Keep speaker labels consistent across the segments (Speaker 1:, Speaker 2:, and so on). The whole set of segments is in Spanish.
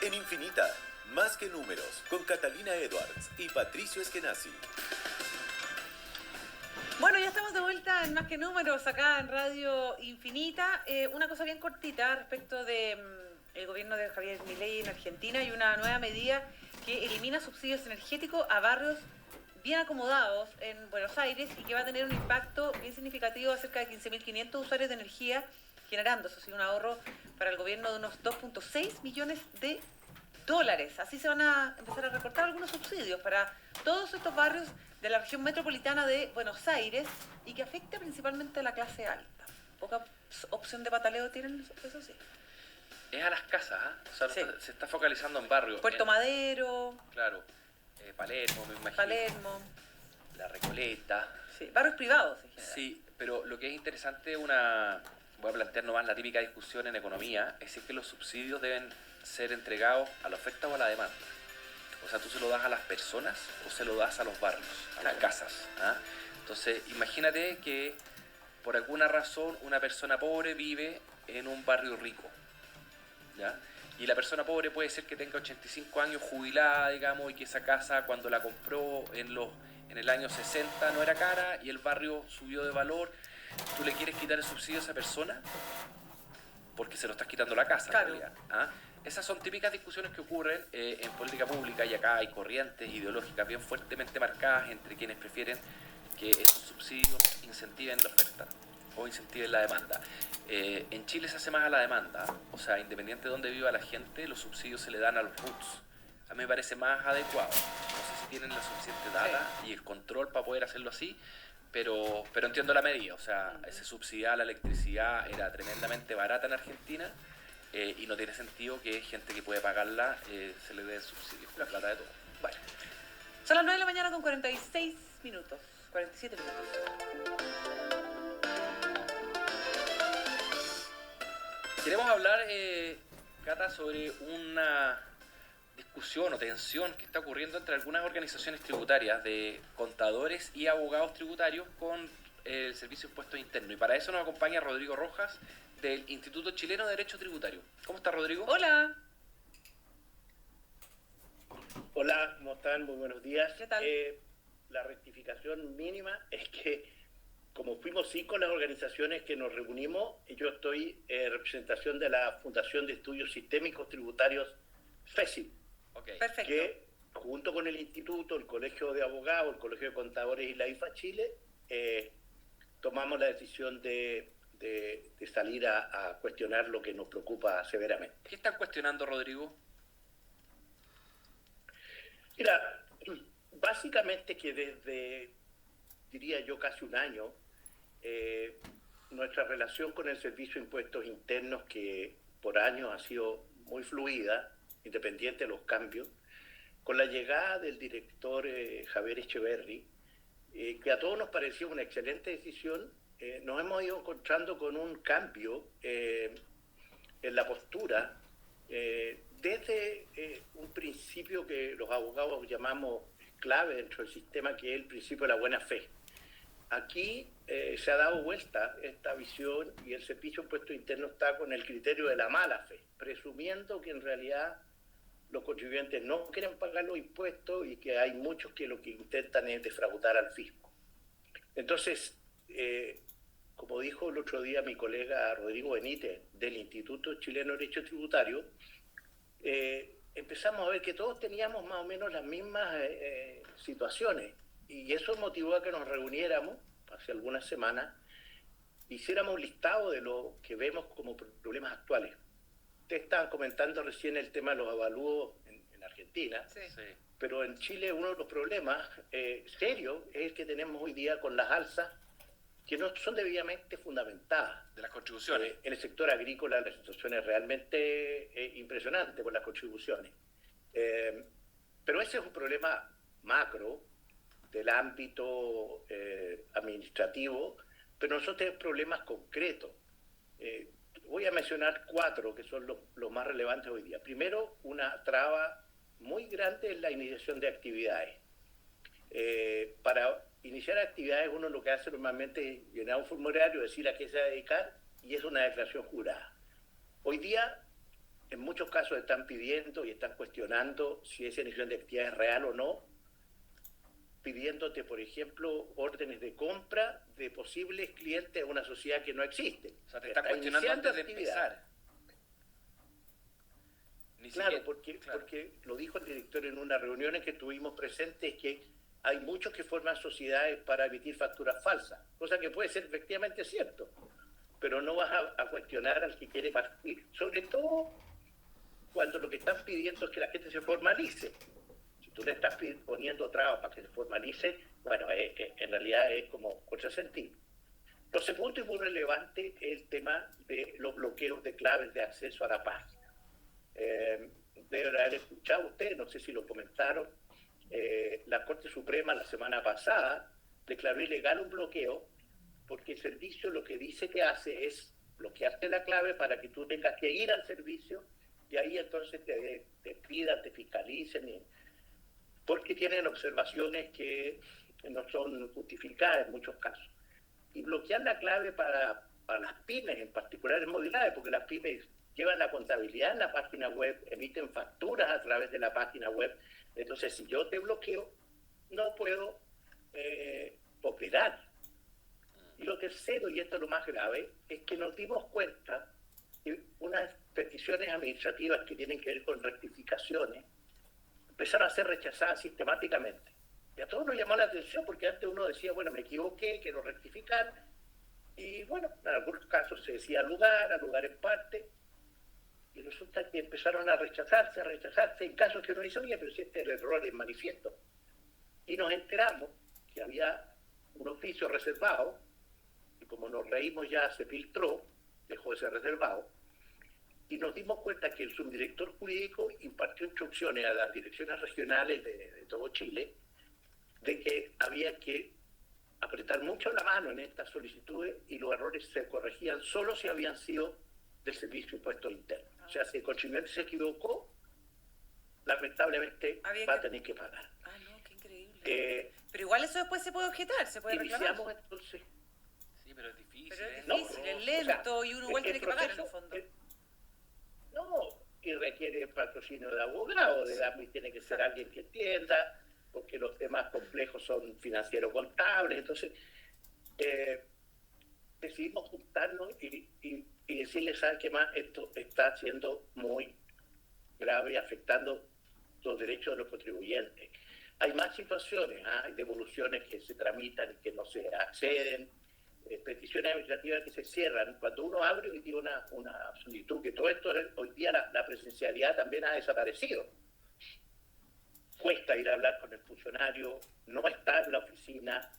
Speaker 1: En Infinita, más que números, con Catalina Edwards y Patricio Eskenazi.
Speaker 2: Bueno, ya estamos de vuelta en Más que Números, acá en Radio Infinita. Una cosa bien cortita respecto de el gobierno de Javier Milei en Argentina y una nueva medida que elimina subsidios energéticos a barrios bien acomodados en Buenos Aires y que va a tener un impacto bien significativo a cerca de 15.500 usuarios de energía, generando, eso sí, un ahorro para el gobierno de unos 2.6 millones de dólares. Así se van a empezar a recortar algunos subsidios para todos estos barrios de la región metropolitana de Buenos Aires y que afecta principalmente a la clase alta. Poca opción de pataleo tienen, eso sí.
Speaker 3: Es a las casas, ¿eh? O sea,
Speaker 2: Sí.
Speaker 3: se está focalizando en barrios.
Speaker 2: Puerto Madero.
Speaker 3: Claro. Palermo, me imagino.
Speaker 2: Palermo.
Speaker 3: La Recoleta.
Speaker 2: Sí, barrios privados en general.
Speaker 3: Sí, pero lo que es interesante, voy a plantear nomás la típica discusión en economía, es si es que los subsidios deben ser entregados a la oferta o a la demanda. O sea, tú se lo das a las personas o se lo das a los barrios, a las casas. ¿Ah? Entonces, imagínate que por alguna razón una persona pobre vive en un barrio rico, ¿ya? Y la persona pobre puede ser que tenga 85 años, jubilada, digamos, y que esa casa cuando la compró en el año 60 no era cara y el barrio subió de valor. ¿Tú le quieres quitar el subsidio a esa persona? Porque se lo estás quitando la casa,
Speaker 2: claro.
Speaker 3: En realidad. ¿Ah? Esas son típicas discusiones que ocurren en política pública, y acá hay corrientes ideológicas bien fuertemente marcadas entre quienes prefieren que esos subsidios incentiven la oferta o incentiven la demanda. En Chile se hace más a la demanda, o sea, independiente de dónde viva la gente, los subsidios se le dan a los RUTs. A mí me parece más adecuado. No sé si tienen la suficiente data y el control para poder hacerlo así, pero entiendo la medida. O sea, se subsidiaba la electricidad, era tremendamente barata en Argentina, y no tiene sentido que gente que puede pagarla se le dé subsidios, la plata de todo. Bueno.
Speaker 2: Son las 9 de la mañana con 46 minutos, 47 minutos.
Speaker 3: Queremos hablar, Cata, sobre una discusión o tensión que está ocurriendo entre algunas organizaciones tributarias de contadores y abogados tributarios con el Servicio de Impuestos Internos. Y para eso nos acompaña Rodrigo Rojas del Instituto Chileno de Derecho Tributario. ¿Cómo está, Rodrigo?
Speaker 2: Hola.
Speaker 4: Hola, ¿cómo están? Muy buenos días.
Speaker 2: ¿Qué tal?
Speaker 4: La rectificación mínima es que, como fuimos 5 las organizaciones que nos reunimos, yo estoy en representación de la Fundación de Estudios Sistémicos Tributarios, FESIL,
Speaker 3: Okay.
Speaker 2: Perfecto.
Speaker 4: que junto con el Instituto, el Colegio de Abogados, el Colegio de Contadores y la IFA Chile, tomamos la decisión de salir a cuestionar lo que nos preocupa severamente.
Speaker 3: ¿Qué están cuestionando, Rodrigo?
Speaker 4: Mira, básicamente que desde, diría yo, casi un año, nuestra relación con el Servicio de Impuestos Internos, que por años ha sido muy fluida, independiente de los cambios, con la llegada del director Javier Echeverri, que a todos nos pareció una excelente decisión, nos hemos ido encontrando con un cambio en la postura, desde un principio que los abogados llamamos clave dentro del sistema, que es el principio de la buena fe. Aquí se ha dado vuelta esta visión y el Servicio de Impuestos Internos está con el criterio de la mala fe, presumiendo que en realidad los contribuyentes no quieren pagar los impuestos y que hay muchos que lo que intentan es defraudar al fisco. Entonces, como dijo el otro día mi colega Rodrigo Benítez del Instituto Chileno de Derecho Tributario, empezamos a ver que todos teníamos más o menos las mismas situaciones, y eso motivó a que nos reuniéramos hace algunas semanas, hiciéramos un listado de lo que vemos como problemas actuales. Ustedes estaban comentando recién el tema de los avalúos en Argentina,
Speaker 2: Sí.
Speaker 4: pero en Chile uno de los problemas serios es el que tenemos hoy día con las alzas que no son debidamente fundamentadas.
Speaker 3: De las contribuciones.
Speaker 4: En el sector agrícola la situación es realmente impresionante con las contribuciones. Pero ese es un problema macro del ámbito administrativo, pero nosotros tenemos problemas concretos. Voy a mencionar 4 que son los más relevantes hoy día. Primero, una traba muy grande en la iniciación de actividades. Para iniciar actividades uno lo que hace normalmente es llenar un formulario, decir a qué se va a dedicar, y es una declaración jurada. Hoy día en muchos casos están pidiendo y están cuestionando si esa iniciación de actividad es real o no, pidiéndote, por ejemplo, órdenes de compra de posibles clientes de una sociedad que no existe.
Speaker 3: O sea, te están cuestionando antes de empezar.
Speaker 4: Claro, porque lo dijo el director en una reunión en que estuvimos presentes, que hay muchos que forman sociedades para emitir facturas falsas, cosa que puede ser efectivamente cierto, pero no vas a cuestionar al que quiere partir, sobre todo cuando lo que están pidiendo es que la gente se formalice. Si tú le estás poniendo trabas para que se formalice, bueno, en realidad es como contrasentido. Lo segundo y muy relevante es el tema de los bloqueos de claves de acceso a la página. Deben haber escuchado ustedes, no sé si lo comentaron, la Corte Suprema la semana pasada declaró ilegal un bloqueo porque el servicio lo que dice que hace es bloquearte la clave para que tú tengas que ir al servicio y ahí entonces te pidan, te fiscalicen, porque tienen observaciones que no son justificadas en muchos casos. Y bloquear la clave para las pymes, en particular en movilidad, porque las pymes llevan la contabilidad en la página web, emiten facturas a través de la página web. Entonces, si yo te bloqueo, no puedo operar. Y lo tercero, y esto es lo más grave, es que nos dimos cuenta que unas peticiones administrativas que tienen que ver con rectificaciones empezaron a ser rechazadas sistemáticamente. Y a todos nos llamó la atención porque antes uno decía, bueno, me equivoqué, quiero rectificar. Y bueno, en algunos casos se decía al lugar en parte. Y resulta que empezaron a rechazarse, en casos que uno dice, oye, pero si este es el error en manifiesto. Y nos enteramos que había un oficio reservado, y como nos reímos ya se filtró, dejó de ser reservado, y nos dimos cuenta que el subdirector jurídico impartió instrucciones a las direcciones regionales de todo Chile, de que había que apretar mucho la mano en estas solicitudes y los errores se corregían solo si habían sido del Servicio de Impuestos Internos. O sea, si el contribuyente se equivocó, lamentablemente va a tener que pagar.
Speaker 2: Ah, no, qué increíble. Pero igual eso después se puede objetar, se puede reclamar.
Speaker 4: Iniciamos entonces.
Speaker 3: Sí, pero es difícil.
Speaker 2: Pero es difícil, es lento, o sea, y uno igual tiene que pagar en el fondo.
Speaker 4: No, y requiere patrocinio de abogado, tiene que ser alguien que entienda, porque los temas complejos son financieros contables. Entonces, decidimos juntarnos y decirles, ¿saben qué más? Esto está siendo muy grave, afectando los derechos de los contribuyentes. Hay más situaciones, hay devoluciones que se tramitan y que no se acceden, peticiones administrativas que se cierran. Cuando uno abre hoy día una solicitud, que todo esto, hoy día la presencialidad también ha desaparecido. Cuesta ir a hablar con el funcionario, no está en la oficina,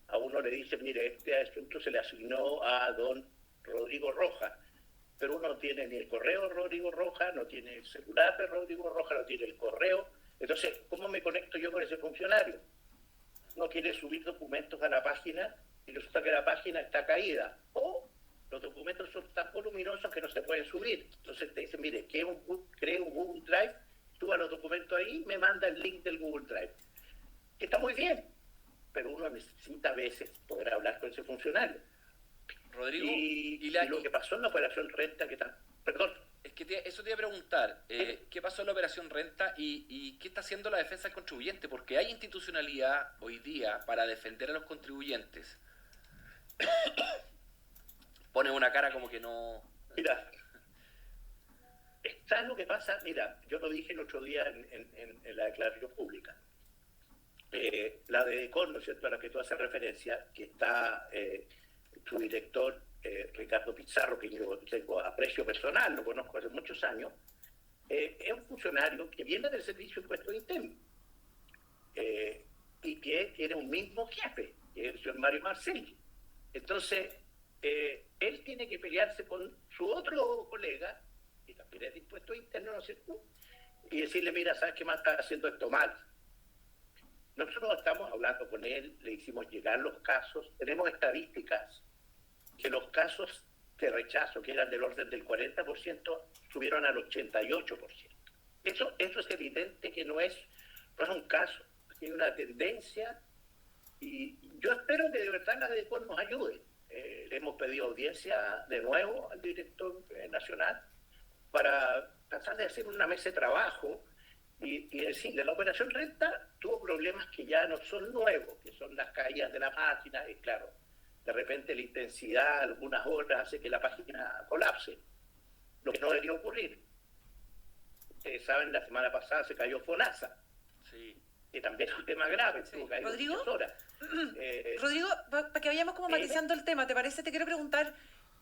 Speaker 4: a uno le dicen, mire, este asunto se le asignó a don Rodrigo Rojas, pero uno no tiene ni el correo de Rodrigo Rojas, no tiene el celular de Rodrigo Rojas, no tiene el correo. Entonces, ¿cómo me conecto yo con ese funcionario? No quiere subir documentos a la página y resulta que la página está caída. O los documentos son tan voluminosos que no se pueden subir. Entonces te dicen, mire, cree un Google Drive, suba los documentos ahí, me manda el link del Google Drive. Que está muy bien, pero uno necesita a veces poder hablar con ese funcionario.
Speaker 3: Rodrigo,
Speaker 4: y lo que pasó en la operación Renta, que está... Perdón.
Speaker 3: Es que eso te iba a preguntar, ¿qué pasó en la operación Renta y qué está haciendo la defensa del contribuyente? Porque hay institucionalidad hoy día para defender a los contribuyentes. Pone una cara como que no...
Speaker 4: Mira, ¿sabes lo que pasa? Mira, yo lo dije el otro día en la declaración pública. La de DECON, ¿no es cierto?, a la que tú haces referencia, que está su director, Ricardo Pizarro, que yo tengo aprecio personal, lo conozco hace muchos años, es un funcionario que viene del Servicio de Impuestos Internos y que tiene un mismo jefe, que es el señor Mario Marcelli. Entonces, él tiene que pelearse con su otro colega, que también es de Impuestos Internos, ¿no es cierto?, y decirle, mira, ¿sabes qué más está haciendo esto mal? Nosotros estamos hablando con él, le hicimos llegar los casos, tenemos estadísticas que los casos de rechazo, que eran del orden del 40%, subieron al 88%. Eso es evidente que no es un caso, hay una tendencia, y yo espero que de verdad la DECON nos ayude. Le hemos pedido audiencia de nuevo al director nacional para tratar de hacer una mesa de trabajo y decirle, la operación renta tuvo problemas que ya no son nuevos, que son las caídas de la página, y claro, de repente la intensidad, algunas horas, hace que la página colapse, lo que no debería ocurrir. Ustedes saben, la semana pasada se cayó FONASA,
Speaker 3: Sí.
Speaker 4: que también es un tema grave,
Speaker 2: Sí.
Speaker 4: tuvo caído
Speaker 2: ¿Rodrigo?
Speaker 4: muchas horas.
Speaker 2: Rodrigo, para que vayamos como matizando el tema, ¿te parece? Te quiero preguntar,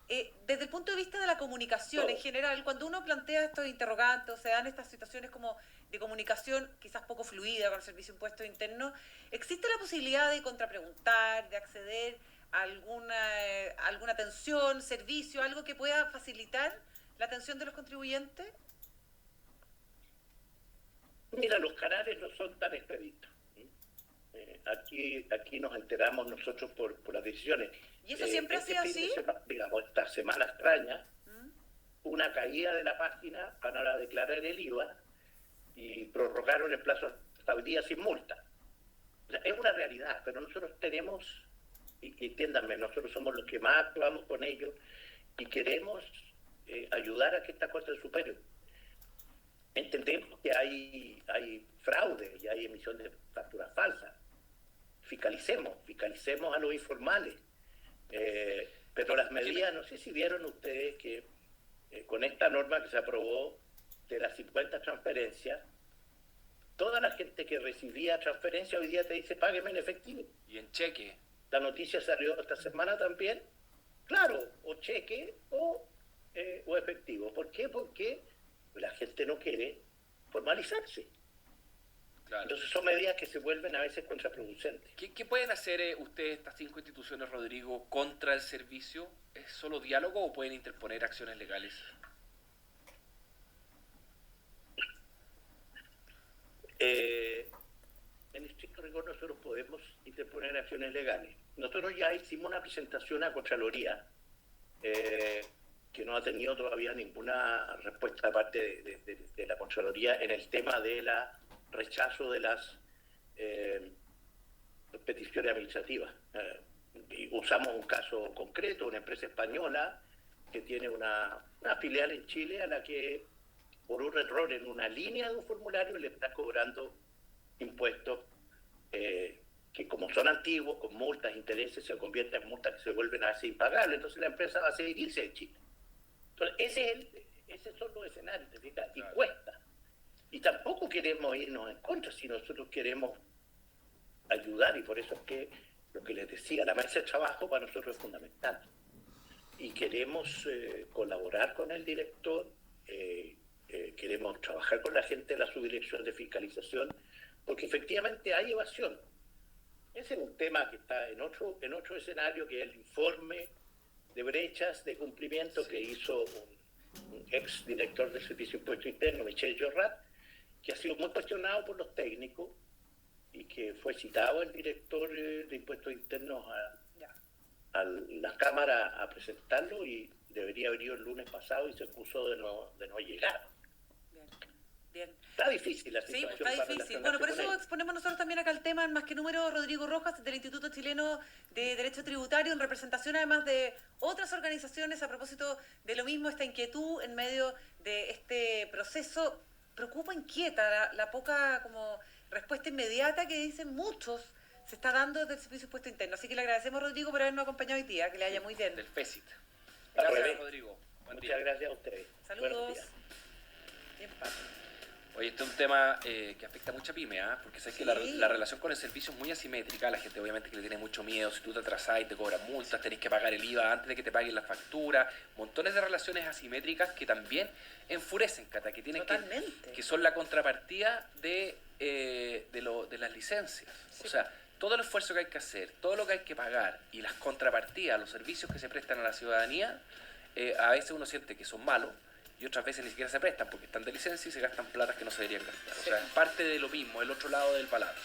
Speaker 2: desde el punto de vista de la comunicación
Speaker 4: Todo.
Speaker 2: en general, cuando uno plantea estos interrogantes, o se dan estas situaciones como de comunicación quizás poco fluida con el Servicio de Impuestos Internos, ¿existe la posibilidad de contrapreguntar, de acceder a alguna atención, servicio, algo que pueda facilitar la atención de los contribuyentes?
Speaker 4: Mira, los canales no son tan expeditos. Aquí nos enteramos nosotros por las decisiones.
Speaker 2: ¿Y eso siempre ha sido
Speaker 4: fin de
Speaker 2: así?
Speaker 4: digamos, esta semana extraña, una caída de la página para declarar el IVA y prorrogaron el plazo hasta hoy día sin multa. O sea, es una realidad, pero nosotros tenemos, y entiéndanme, nosotros somos los que más actuamos con ellos y queremos ayudar a que esta cosa se supere. Entendemos que hay fraude y hay emisión de facturas falsas. Fiscalicemos a los informales. Pero las medidas, no sé si vieron ustedes que con esta norma que se aprobó de las 50 transferencias, toda la gente que recibía transferencia hoy día te dice págueme en efectivo.
Speaker 3: Y en cheque.
Speaker 4: La noticia salió esta semana también. Claro, o cheque o efectivo. ¿Por qué? Porque la gente no quiere formalizarse.
Speaker 3: Claro.
Speaker 4: Entonces son medidas que se vuelven a veces contraproducentes.
Speaker 3: ¿Qué pueden hacer ustedes, estas 5 instituciones, Rodrigo, contra el servicio? ¿Es solo diálogo o pueden interponer acciones legales?
Speaker 4: En estricto rigor nosotros podemos interponer acciones legales. Nosotros ya hicimos una presentación a Contraloría que no ha tenido todavía ninguna respuesta de parte de la Contraloría en el tema de la rechazo de las peticiones administrativas. Y usamos un caso concreto, una empresa española que tiene una filial en Chile a la que por un error en una línea de un formulario le está cobrando impuestos que como son antiguos, con multas, intereses, se convierten en multas que se vuelven a veces impagables. Entonces la empresa va a seguir irse de Chile. Entonces esos son los escenarios, ¿fíjate? Y cuesta. Y tampoco queremos irnos en contra, si nosotros queremos ayudar, y por eso es que lo que les decía, la mesa de trabajo para nosotros es fundamental. Y queremos colaborar con el director, queremos trabajar con la gente de la subdirección de fiscalización, porque efectivamente hay evasión. Ese es un tema que está en otro escenario, que es el informe de brechas de cumplimiento que hizo un ex director del Servicio de Impuestos Internos, Michel Jorrat, que ha sido muy cuestionado por los técnicos y que fue citado el director de Impuestos Internos a la Cámara a presentarlo y debería haber ido el lunes pasado y se acusó de no llegar.
Speaker 2: Bien.
Speaker 4: Está difícil la
Speaker 2: Sí,
Speaker 4: situación.
Speaker 2: está
Speaker 4: para
Speaker 2: difícil.
Speaker 4: relacionarse
Speaker 2: Bueno, por
Speaker 4: con
Speaker 2: eso
Speaker 4: él.
Speaker 2: exponemos nosotros también acá el tema en Más que Número, Rodrigo Rojas, del Instituto Chileno de Derecho Tributario, en representación además de otras organizaciones a propósito de lo mismo, esta inquietud en medio de este proceso. Preocupa, inquieta la poca como respuesta inmediata que dicen muchos se está dando desde el Servicio de Impuestos Internos. Así que le agradecemos, Rodrigo, por habernos acompañado hoy día, que le haya muy bien.
Speaker 3: Del FECIT.
Speaker 4: Al
Speaker 3: Gracias,
Speaker 4: revés.
Speaker 3: Rodrigo. Buen
Speaker 4: Muchas
Speaker 3: día.
Speaker 4: gracias a ustedes. Buenos
Speaker 2: Saludos.
Speaker 4: días.
Speaker 2: Bien, Paco.
Speaker 3: Oye, este es un tema que afecta a mucha pyme, porque sabes que
Speaker 2: Sí.
Speaker 3: la relación con el servicio es muy asimétrica. La gente obviamente que le tiene mucho miedo. Si tú te atrasás y te cobran multas, tenés que pagar el IVA antes de que te paguen la factura. Montones de relaciones asimétricas que también enfurecen, Cata, que tienen
Speaker 2: Totalmente.
Speaker 3: que son la contrapartida de las licencias.
Speaker 2: Sí.
Speaker 3: O sea, todo el esfuerzo que hay que hacer, todo lo que hay que pagar y las contrapartidas, los servicios que se prestan a la ciudadanía, a veces uno siente que son malos y otras veces ni siquiera se prestan porque están de licencia y se gastan platas que no se deberían gastar. O sea, es parte de lo mismo, el otro lado del balance.